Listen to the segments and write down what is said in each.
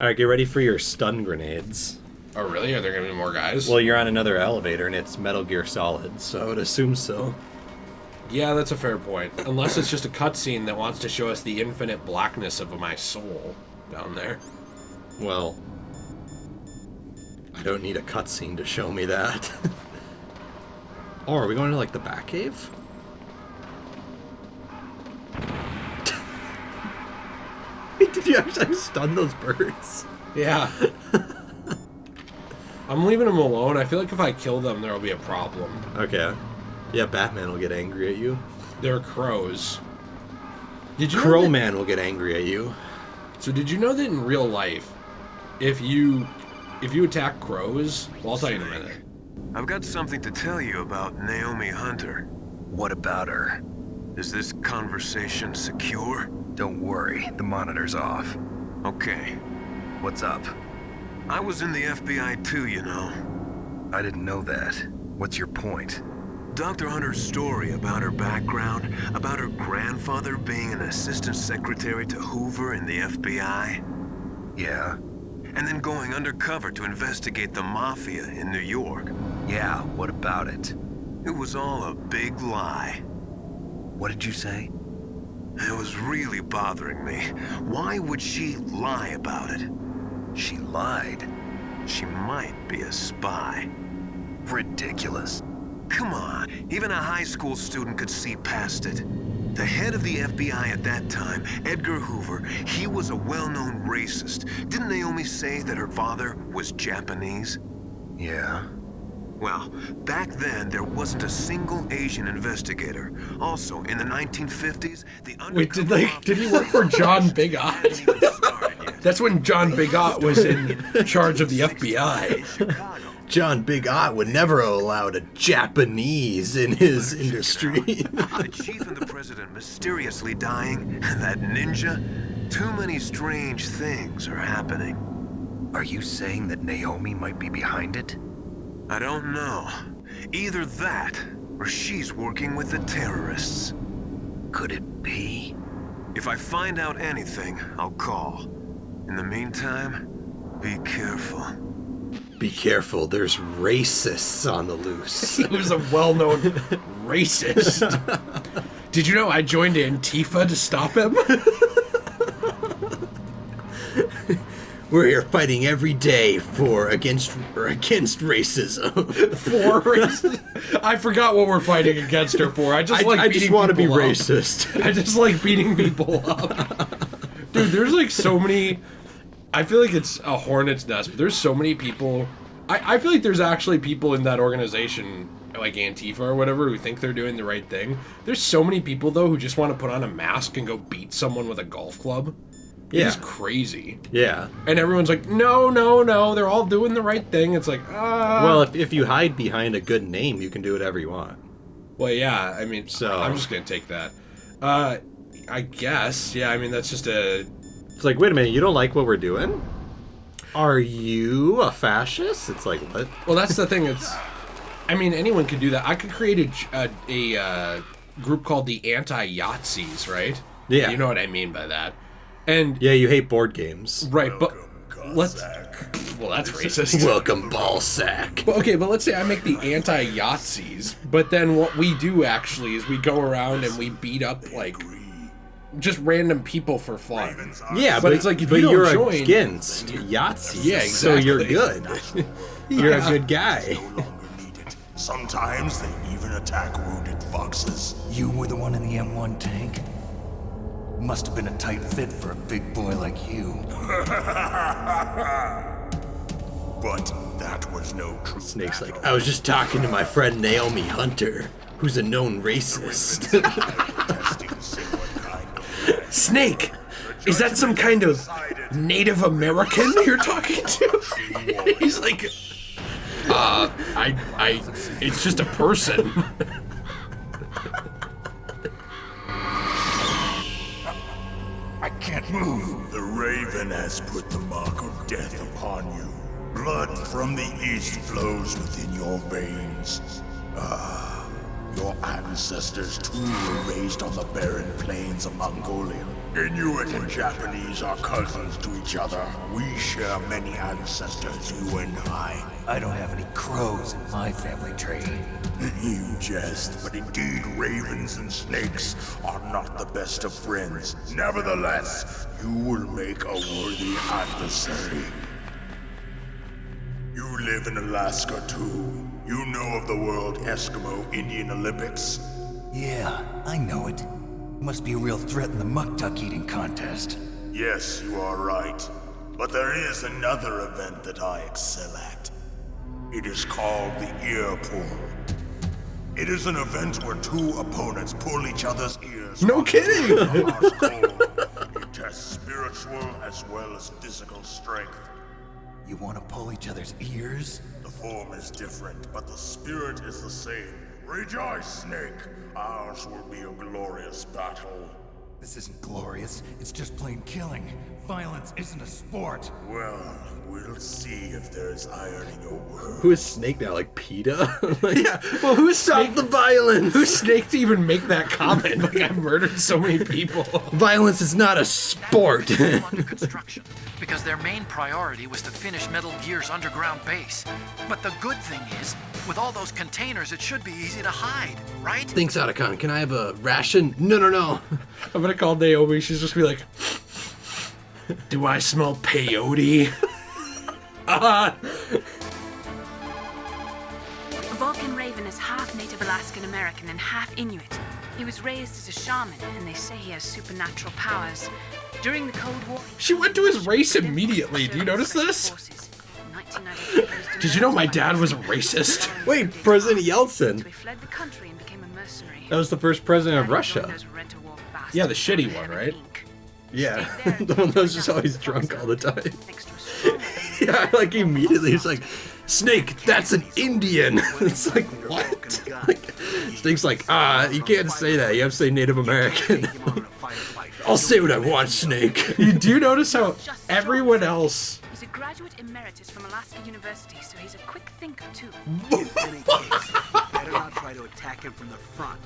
Alright, get ready for your stun grenades. Oh, really? Are there going to be more guys? Well, you're on another elevator, and it's Metal Gear Solid, so I would assume so. Yeah, that's a fair point. Unless it's just a cutscene that wants to show us the infinite blackness of my soul down there. Well, I don't need a cutscene to show me that. Oh, are we going to, like, the Batcave? Wait, did you actually stun those birds? Yeah. I'm leaving them alone. I feel like if I kill them, there'll be a problem. Okay. Yeah, Batman will get angry at you. They're crows. Did you Crow Man will get angry at you. So did you know that in real life, if you attack crows, well, I'll tell you in a minute. I've got something to tell you about Naomi Hunter. What about her? Is this conversation secure? Don't worry, the monitor's off. Okay. What's up? I was in the FBI too, you know. I didn't know that. What's your point? Dr. Hunter's story about her background, about her grandfather being an assistant secretary to Hoover in the FBI. Yeah? And then going undercover to investigate the mafia in New York. Yeah, what about it? It was all a big lie. What did you say? It was really bothering me. Why would she lie about it? She lied. She might be a spy. Ridiculous. Come on, even a high school student could see past it. The head of the FBI at that time, Edgar Hoover, he was a well-known racist. Didn't Naomi say that her father was Japanese? Yeah. Well, back then, there wasn't a single Asian investigator. Also, in the 1950s, the Wait, did he work for John Bigot? That's when John Bigot was in charge of the FBI. John Big Ot would never have allowed a Japanese in his industry. The chief and the president mysteriously dying, and that ninja. Too many strange things are happening. Are you saying that Naomi might be behind it? I don't know. Either that, or she's working with the terrorists. Could it be? If I find out anything, I'll call. In the meantime, be careful. Be careful, there's racists on the loose. He was a well-known racist. Did you know I joined Antifa to stop him? We're here fighting every day against racism. For racism? I forgot what we're fighting against her for. I just want to be racist. I just like beating people up. Dude, there's like so many... I feel like it's a hornet's nest, but there's so many people... I feel like there's actually people in that organization, like Antifa or whatever, who think they're doing the right thing. There's so many people, though, who just want to put on a mask and go beat someone with a golf club. Yeah. It's crazy. Yeah. And everyone's like, no, they're all doing the right thing. It's like, Well, if you hide behind a good name, you can do whatever you want. Well, yeah, I mean, so I'm just going to take that. I guess, yeah, I mean, that's just a... It's like, wait a minute, you don't like what we're doing? Are you a fascist? It's like, what? Well, that's the thing. I mean, anyone could do that. I could create a group called the Anti-Yahtzees, right? Yeah. You know what I mean by that. And yeah, you hate board games. Right, but let's... Well, that's racist. Welcome, ballsack. But let's say I make the Anti-Yahtzees, but then what we do actually is we go around and we beat up, like... just random people for fun. Yeah, but it's like if you're join, against Yahtzee. Yeah, exactly. So you're good. You're a good guy. Sometimes they even attack wounded foxes. You were the one in the M1 tank? Must have been a tight fit for a big boy like you. But that was no true. Snake's like, I was just talking to my friend Naomi Hunter, who's a known racist. Snake, is that some kind of Native American you're talking to? He's like, it's just a person. I can't move. The Raven has put the mark of death upon you. Blood from the east flows within your veins. Your ancestors too were raised on the barren plains of Mongolia. Inuit and Japanese are cousins to each other. We share many ancestors, you and I. I don't have any crows in my family tree. You jest, but indeed ravens and snakes are not the best of friends. Nevertheless, you will make a worthy adversary. You live in Alaska too. You know of the World Eskimo Indian Olympics? Yeah, I know it. Must be a real threat in the muck duck eating contest. Yes, you are right. But there is another event that I excel at. It is called the ear pull. It is an event where two opponents pull each other's ears. No kidding! It tests spiritual as well as physical strength. You want to pull each other's ears? The form is different, but the spirit is the same. Rejoice, Snake! Ours will be a glorious battle. This isn't glorious. It's just plain killing. Violence isn't a sport. Well, we'll see if there's iron in your words. Who is Snake now? Like PETA? Like, Yeah, well, who's stop Snake? the violence! Who's Snake to even make that comment? Like, I've murdered so many people. Violence is not a sport. Under construction because their main priority was to finish Metal Gear's underground base. But the good thing is, with all those containers, it should be easy to hide, right? Thanks, Otacon. Can I have a ration? No. I'm gonna call Naomi. She's just gonna be like, do I smell peyote? Vulcan Raven is half Native Alaskan American and half Inuit. He was raised as a shaman, and they say he has supernatural powers. During the Cold War, She went to his race immediately. Do you notice this? Did you know my dad was a racist? Wait, President Yeltsin. He fled the country and became a mercenary. That was the first president of Russia. Yeah, the shitty one, right? Yeah, the one that was just always drunk all the time. Yeah, like immediately he's like, Snake, that's an Indian. It's like, what? Like, Snake's like, you can't say that. You have to say Native American. I'll say what I want, Snake. You do notice how everyone else... He's a graduate emeritus from Alaska University, so he's a quick thinker too. Better not try to attack him from the front.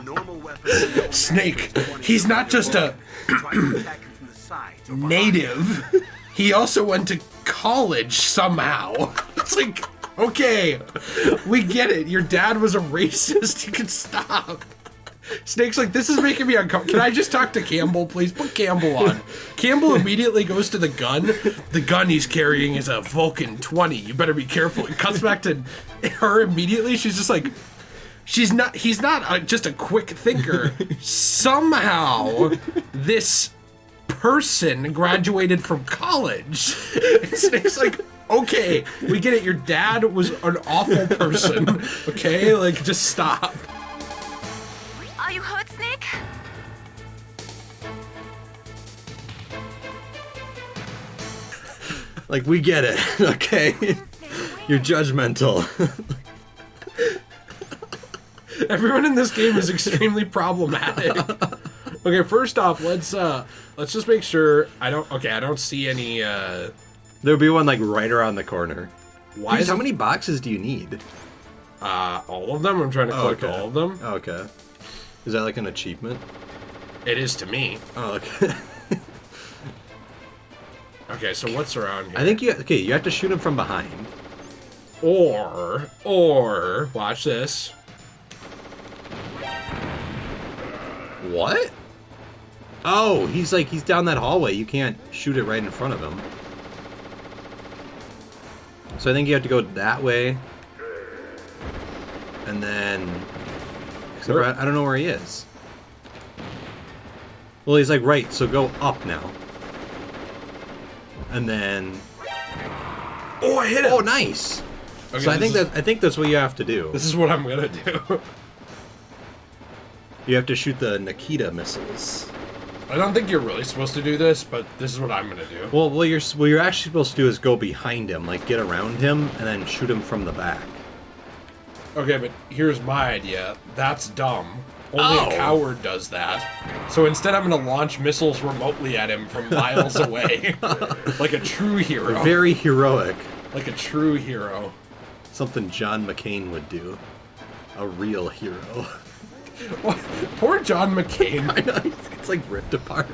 Normal weapons. Snake, he's not just a Try to attack him from the sides. or behind. native. He also went to college somehow. It's like, okay, we get it. Your dad was a racist. You can stop. Snake's like, this is making me uncomfortable. Can I just talk to Campbell, please? Put Campbell on. Campbell immediately goes to the gun. The gun he's carrying is a Vulcan 20. You better be careful. It cuts back to her immediately. She's just like, he's not just a quick thinker. Somehow, this person graduated from college. And Snake's like, okay, we get it. Your dad was an awful person. Okay, like, just stop. Are you hurt, Snake? Like, we get it, okay? You're judgmental. Everyone in this game is extremely problematic. Okay, first off, let's just make sure I don't see any There'll be one, like, right around the corner. why Dude, is how many boxes do you need? all of them? I'm trying to click all of them. Oh, okay. Is that like an achievement? It is to me. Oh, okay. Okay, so what's around here? I think you have to shoot him from behind. Or watch this. What? Oh, he's down that hallway. You can't shoot it right in front of him. So I think you have to go that way. And then... Except for I don't know where he is. Well, he's like right, so go up now. And then... Oh, I hit him! Oh, nice! Okay, So I think that's what you have to do. This is what I'm gonna do. You have to shoot the Nikita missiles. I don't think you're really supposed to do this, but this is what I'm gonna do. Well, what you're actually supposed to do is go behind him, like get around him, and then shoot him from the back. Okay, but here's my idea. That's dumb. Only Oh. a coward does that. So instead I'm gonna launch missiles remotely at him from miles away. Like a true hero. Very heroic. Like a true hero. Something John McCain would do. A real hero. Poor John McCain. I know, it's like ripped apart.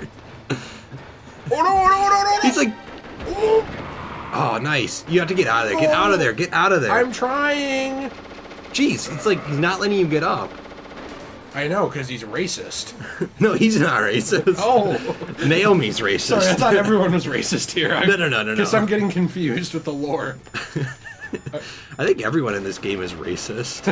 Oh no! He's like, oh, nice. You have to get out of there. Get out of there. Get out of there. I'm trying. Jeez, it's like he's not letting you get up. I know, because he's racist. No, he's not racist. Oh. Naomi's racist. Sorry, I thought everyone was racist here. No. Because I'm getting confused with the lore. I think everyone in this game is racist.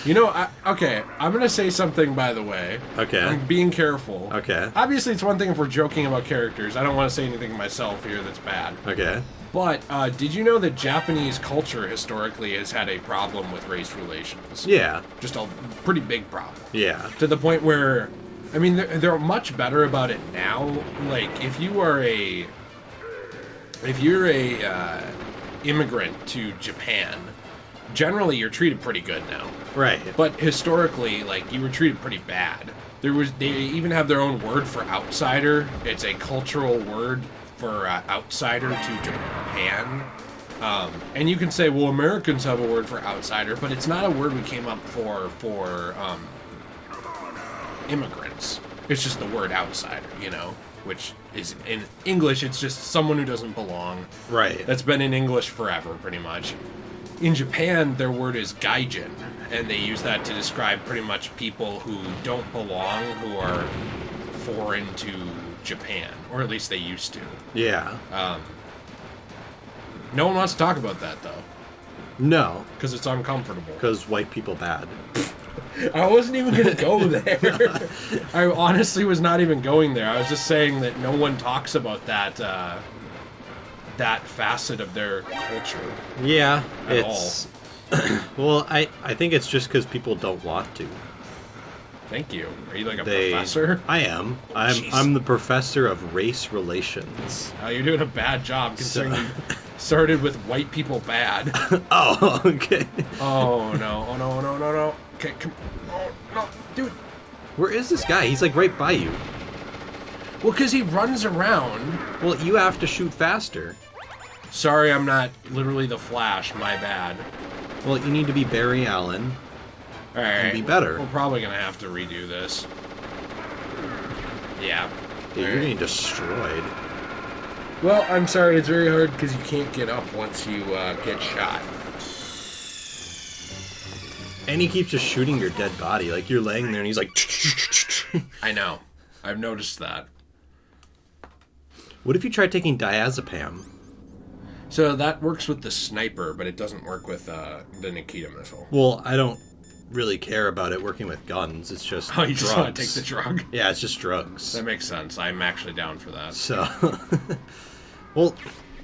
You know, okay, I'm going to say something, by the way. Okay. I'm being careful. Okay. Obviously, it's one thing if we're joking about characters. I don't want to say anything myself here that's bad. Okay. But did you know that Japanese culture historically has had a problem with race relations? Yeah. Just a pretty big problem. Yeah. To the point where, I mean, they're much better about it now. Like, if you're a immigrant to Japan, generally you're treated pretty good now. Right. But historically, like, you were treated pretty bad. They even have their own word for outsider. It's a cultural word for outsider to Japan. And you can say, well, Americans have a word for outsider, but it's not a word we came up for immigrants. It's just the word outsider, you know, which is in English, it's just someone who doesn't belong. Right. That's been in English forever, pretty much. In Japan, their word is gaijin, and they use that to describe pretty much people who don't belong, who are foreign to Japan, or at least they used to. Yeah. No one wants to talk about that, though. No. Because it's uncomfortable. Because white people bad. I wasn't even going to go there. I honestly was not even going there. I was just saying that no one talks about that that facet of their culture. Yeah, at it's... Well, I think it's just because people don't want to. Thank you. Are you like a professor? I am. I'm the professor of race relations. Oh, you're doing a bad job considering you started with white people bad. Oh, okay. Oh, no. Okay, come... Oh, no, dude. Where is this guy? He's like right by you. Well, because he runs around. Well, you have to shoot faster. Sorry, I'm not literally the Flash. My bad. Well, you need to be Barry Allen. All right. And be better. We're probably going to have to redo this. Yeah. Dude, you're getting destroyed. Well, I'm sorry. It's very hard because you can't get up once you get shot. And he keeps just shooting your dead body. Like, you're laying there and he's like... I know. I've noticed that. What if you try taking diazepam? So that works with the sniper, but it doesn't work with the Nikita missile. Well, I don't really care about it working with guns. It's just Oh, you drugs. just want to take the drug? Yeah, it's just drugs. That makes sense. I'm actually down for that. So... Well...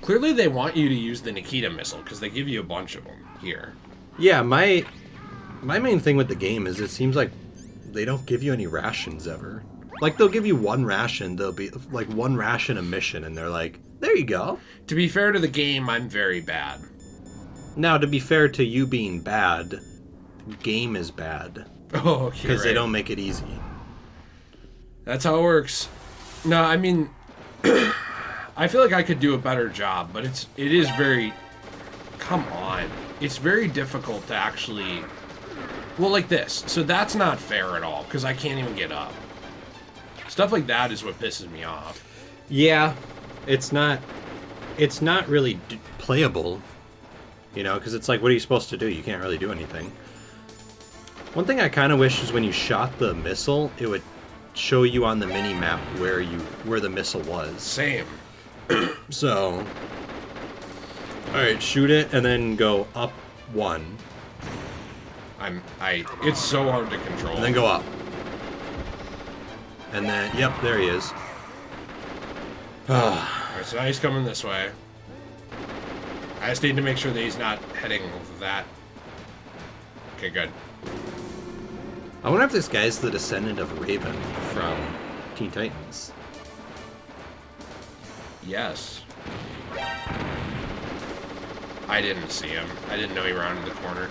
Clearly they want you to use the Nikita missile, because they give you a bunch of them here. Yeah, my main thing with the game is it seems like they don't give you any rations ever. Like, they'll give you one ration, they'll be like one ration a mission, and they're like, there you go. To be fair to the game, I'm very bad. Now, to be fair to you being bad, game is bad. Oh, okay. Because they don't make it easy. That's how it works. No, I mean, I feel like I could do a better job, but it is very, come on. It's very difficult to actually, well, like this. So that's not fair at all, because I can't even get up. Stuff like that is what pisses me off. Yeah, it's not really playable, you know, because it's like, what are you supposed to do? You can't really do anything. One thing I kind of wish is when you shot the missile, it would show you on the mini map where the missile was. Same. So, all right, shoot it and then go up one. It's so hard to control. And then go up. And then, yep, there he is. Alright, so now he's coming this way. I just need to make sure that he's not heading over that. Okay, good. I wonder if this guy's the descendant of Raven from Teen Titans. Yes. I didn't see him. I didn't know he rounded the corner.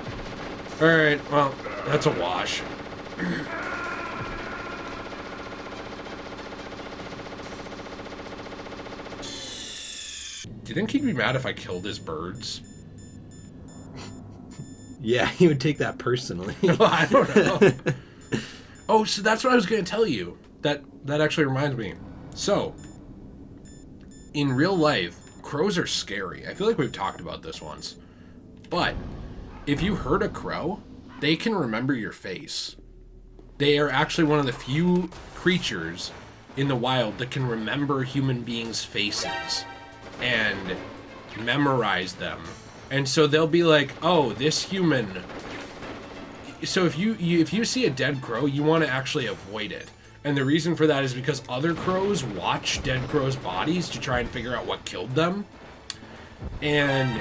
Alright, well, that's a wash. Do you think he'd be mad if I killed his birds? Yeah, he would take that personally. I don't know. Oh, so that's what I was going to tell you. that actually reminds me. So, in real life, crows are scary. I feel like we've talked about this once. But if you hurt a crow, they can remember your face. They are actually one of the few creatures in the wild that can remember human beings' faces and memorize them. And so they'll be like, oh, this human... So if you see a dead crow, you want to actually avoid it. And the reason for that is because other crows watch dead crows' bodies to try and figure out what killed them. And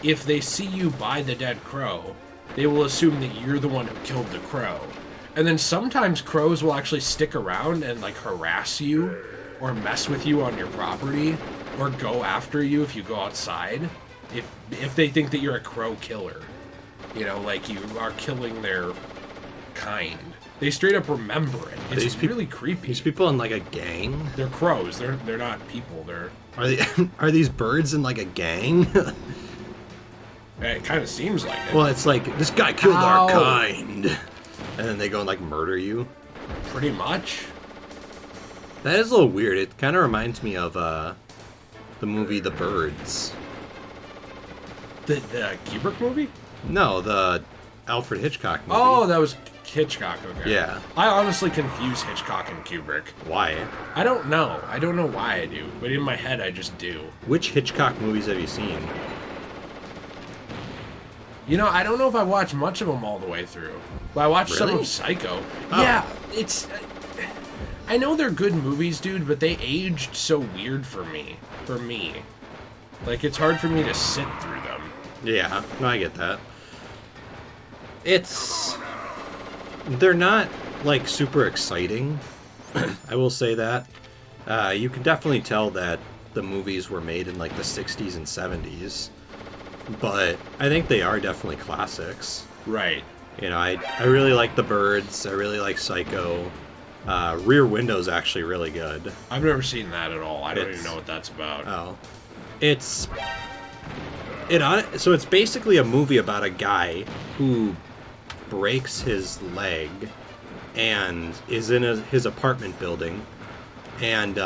if they see you by the dead crow, they will assume that you're the one who killed the crow. And then sometimes crows will actually stick around and like harass you or mess with you on your property or go after you if you go outside if they think that you're a crow killer. You know, like you are killing their kind. They straight up remember it. It's really creepy. These people in like a gang? They're crows. They're not people. Are these birds in like a gang? It kind of seems like it. Well, it's like this guy killed our kind, and then they go and like murder you. Pretty much. That is a little weird. It kind of reminds me of the movie The Birds. The Kubrick movie? No, the Alfred Hitchcock movie. Oh, that was Hitchcock, okay. Yeah. I honestly confuse Hitchcock and Kubrick. Why? I don't know. I don't know why I do, but in my head I just do. Which Hitchcock movies have you seen? You know, I don't know if I watched much of them all the way through. But I watched some of Psycho. Oh. Yeah, it's... I know they're good movies, dude, but they aged so weird for me. Like, it's hard for me to sit through them. Yeah, no, I get that. They're not, like, super exciting. I will say that. You can definitely tell that the movies were made in, like, the 60s and 70s. But I think they are definitely classics. Right. You know, I really like The Birds. I really like Psycho. Rear Window's actually really good. I've never seen that at all. I don't even know what that's about. Oh. So it's basically a movie about a guy who breaks his leg and is in his apartment building, and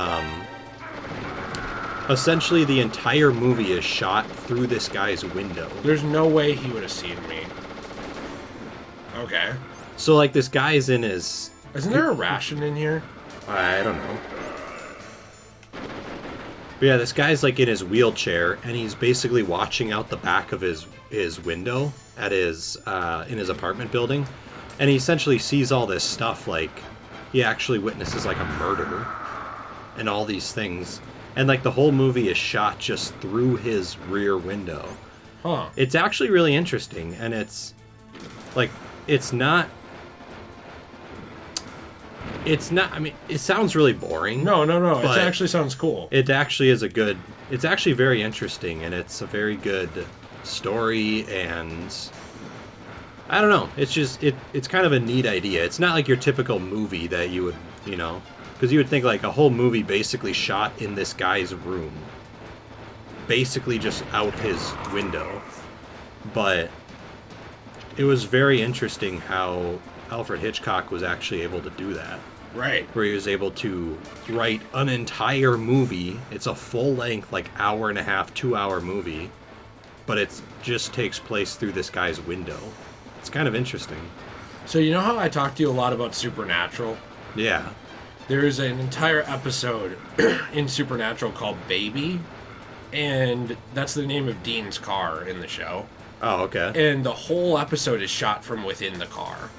essentially the entire movie is shot through this guy's window. There's no way he would have seen me. Okay. So like this guy's in his... Isn't there a ration in here? I don't know. But yeah, this guy's like in his wheelchair, and he's basically watching out the back of his window at his in his apartment building, and he essentially sees all this stuff. Like he actually witnesses like a murder and all these things, and like the whole movie is shot just through his rear window. Huh. It's actually really interesting, and it's like it's not. I mean, it sounds really boring. No. It actually sounds cool. It actually is it's actually very interesting, and it's a very good story, and I don't know. It's just, it's kind of a neat idea. It's not like your typical movie that you would, you know, because you would think like a whole movie basically shot in this guy's room. Basically just out his window. But it was very interesting how Alfred Hitchcock was actually able to do that. Right. Where he was able to write an entire movie. It's a full-length, like, hour-and-a-half, 2-hour movie. But it just takes place through this guy's window. It's kind of interesting. So you know how I talked to you a lot about Supernatural? Yeah. There's an entire episode in Supernatural called Baby. And that's the name of Dean's car in the show. Oh, okay. And the whole episode is shot from within the car.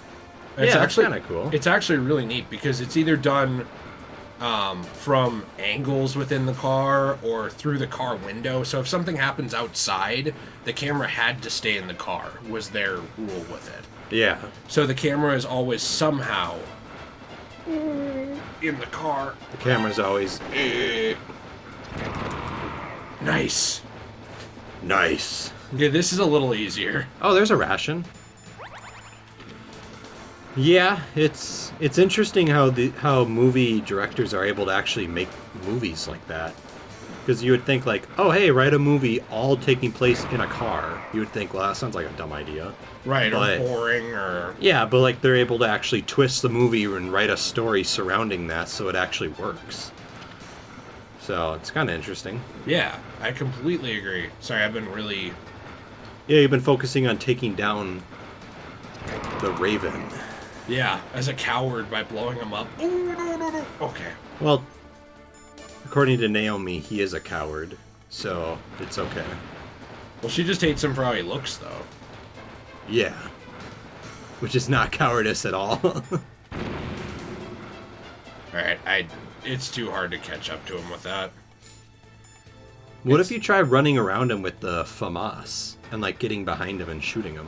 It's actually kind of cool. It's actually really neat because it's either done from angles within the car or through the car window. So if something happens outside, the camera had to stay in the car, was their rule with it. Yeah. So the camera is always somehow in the car. The camera's always... Nice. Nice. Okay, this is a little easier. Oh, there's a ration. Yeah, it's interesting how movie directors are able to actually make movies like that. Because you would think like, oh hey, write a movie all taking place in a car. You would think, well, that sounds like a dumb idea. Right, but, or boring, or... Yeah, but like they're able to actually twist the movie and write a story surrounding that so it actually works. So it's kind of interesting. Yeah, I completely agree. Sorry, I've been really... Yeah, you've been focusing on taking down the Raven. Yeah, as a coward by blowing him up. Oh, no. Okay. Well, according to Naomi, he is a coward, so it's okay. Well, she just hates him for how he looks, though. Yeah. Which is not cowardice at all. Alright, it's too hard to catch up to him with that. What if you try running around him with the FAMAS and like getting behind him and shooting him?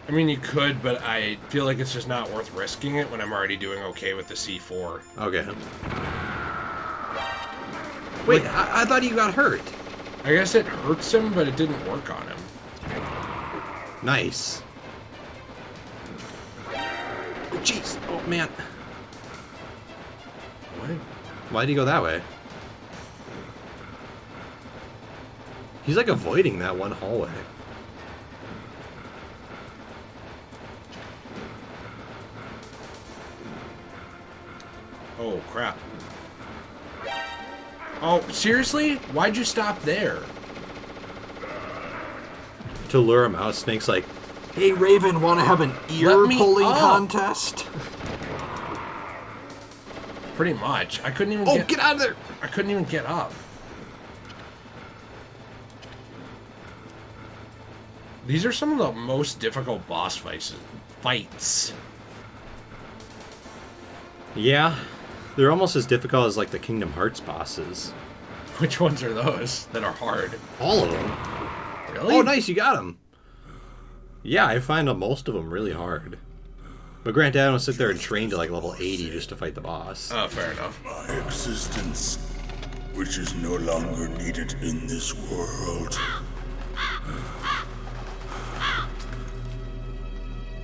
I mean, you could, but I feel like it's just not worth risking it when I'm already doing okay with the C4. Okay. Wait, I thought he got hurt. I guess it hurts him, but it didn't work on him. Nice. Oh, jeez. Oh, man. What? Why'd he go that way? He's like avoiding that one hallway. Oh, crap. Oh, seriously? Why'd you stop there? To lure him out, Snake's like, hey, Raven, want to have an ear-pulling contest? Pretty much. I couldn't even get out of there! I couldn't even get up. These are some of the most difficult boss fights. Yeah. They're almost as difficult as, like, the Kingdom Hearts bosses. Which ones are those that are hard? All of them. Really? Oh, nice, you got them. Yeah, I find most of them really hard. But granted, I don't sit there and train to, like, level 80 just to fight the boss. Oh, fair enough. My existence, which is no longer needed in this world.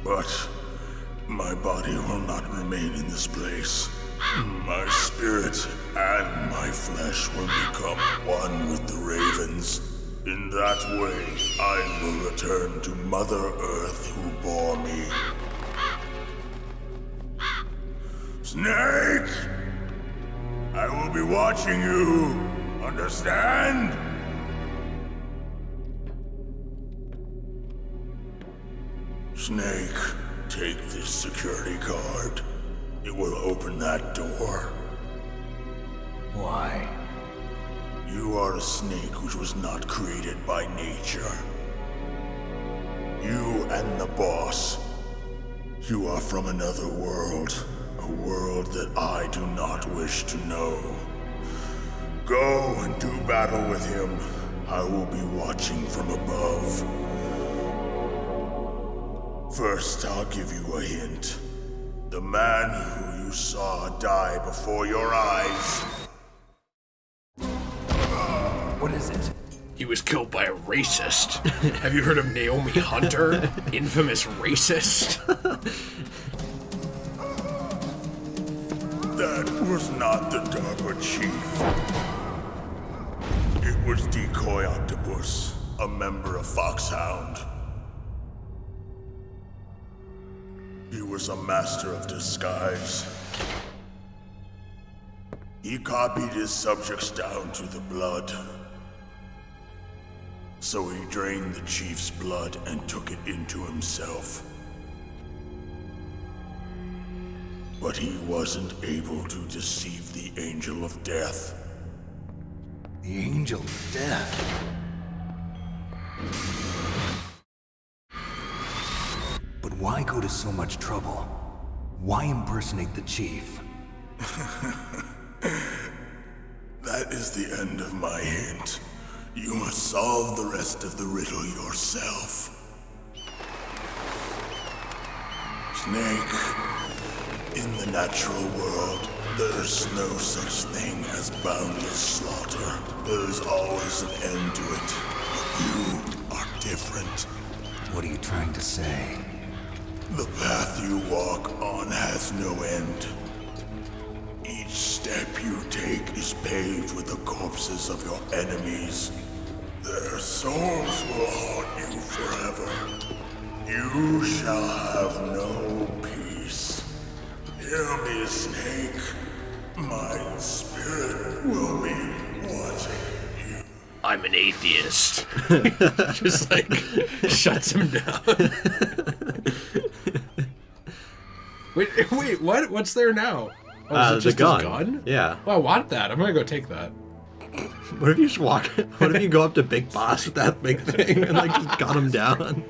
But my body will not remain in this place. My spirit and my flesh will become one with the ravens. In that way, I will return to Mother Earth who bore me. Snake! I will be watching you. Understand? Snake, take this security card. It will open that door. Why? You are a snake which was not created by nature. You and the boss. You are from another world. A world that I do not wish to know. Go and do battle with him. I will be watching from above. First, I'll give you a hint. The man who you saw die before your eyes. What is it? He was killed by a racist. Have you heard of Naomi Hunter? Infamous racist. That was not the DARPA chief. It was Decoy Octopus, a member of Foxhound. He was a master of disguise. He copied his subjects down to the blood. So he drained the chief's blood and took it into himself. But he wasn't able to deceive the Angel of Death. The Angel of Death? But why go to so much trouble? Why impersonate the chief? That is the end of my hint. You must solve the rest of the riddle yourself. Snake, in the natural world, there's no such thing as boundless slaughter. There is always an end to it. But you are different. What are you trying to say? The path you walk on has no end. Each step you take is paved with the corpses of your enemies. Their souls will haunt you forever. You shall have no peace. Hear me, Snake. My spirit will be watching you. I'm an atheist. Just like shuts him down. Wait, what? What's there now? Oh, is it just the gun. his gun? Yeah. Oh, I want that. I'm gonna go take that. What if you just walk? What if you go up to Big Boss with that big thing and like just got him down?